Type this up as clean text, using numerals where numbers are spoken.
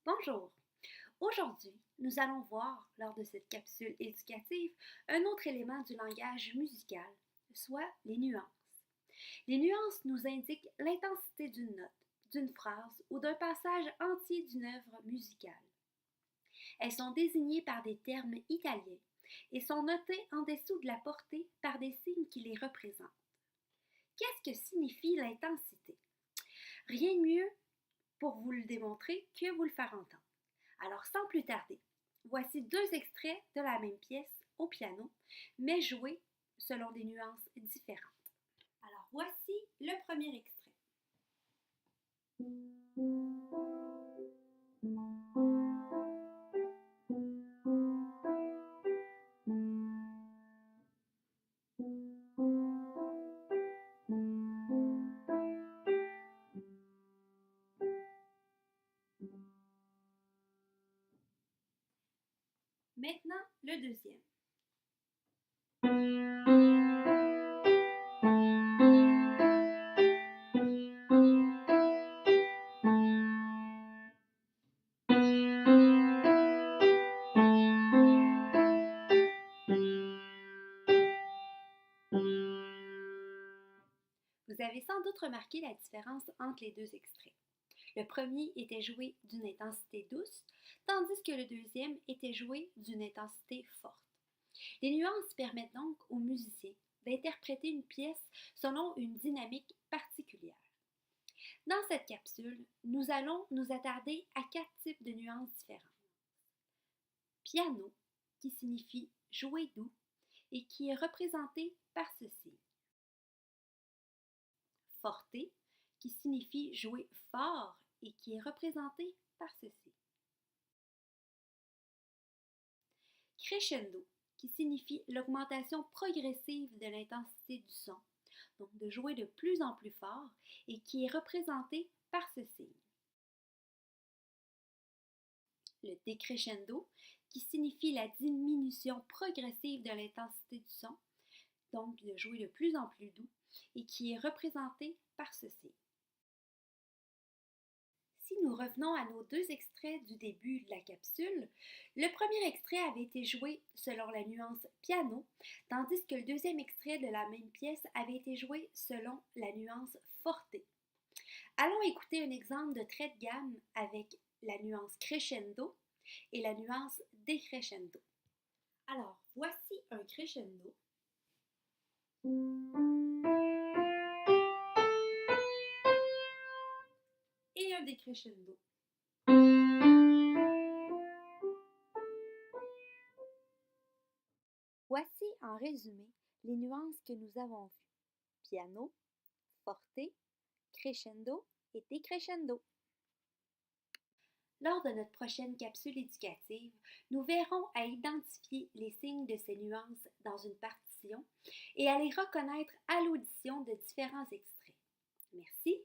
Bonjour! Aujourd'hui, nous allons voir, lors de cette capsule éducative, un autre élément du langage musical, soit les nuances. Les nuances nous indiquent l'intensité d'une note, d'une phrase ou d'un passage entier d'une œuvre musicale. Elles sont désignées par des termes italiens et sont notées en dessous de la portée par des signes qui les représentent. Qu'est-ce que signifie l'intensité? Rien de mieux pour vous le démontrer que vous le faire entendre. Alors, sans plus tarder, voici deux extraits de la même pièce au piano, mais joués selon des nuances différentes. Alors, voici le premier extrait. Maintenant, le deuxième. Vous avez sans doute remarqué la différence entre les deux extraits. Le premier était joué d'une intensité douce, tandis que le deuxième était joué d'une intensité forte. Les nuances permettent donc aux musiciens d'interpréter une pièce selon une dynamique particulière. Dans cette capsule, nous allons nous attarder à quatre types de nuances différentes. Piano, qui signifie jouer doux et qui est représenté par ce signe. Forte, qui signifie jouer fort et qui est représenté par ce signe. Crescendo, qui signifie l'augmentation progressive de l'intensité du son, donc de jouer de plus en plus fort et qui est représenté par ce signe. Le décrescendo, qui signifie la diminution progressive de l'intensité du son, donc de jouer de plus en plus doux, et qui est représenté par ce signe. Si nous revenons à nos deux extraits du début de la capsule, le premier extrait avait été joué selon la nuance piano, tandis que le deuxième extrait de la même pièce avait été joué selon la nuance forte. Allons écouter un exemple de trait de gamme avec la nuance crescendo et la nuance décrescendo. Alors, voici un crescendo. Et un décrescendo. Voici en résumé les nuances que nous avons vues. Piano, forte, crescendo et décrescendo. Lors de notre prochaine capsule éducative, nous verrons à identifier les signes de ces nuances dans une partition et à les reconnaître à l'audition de différents extraits. Merci.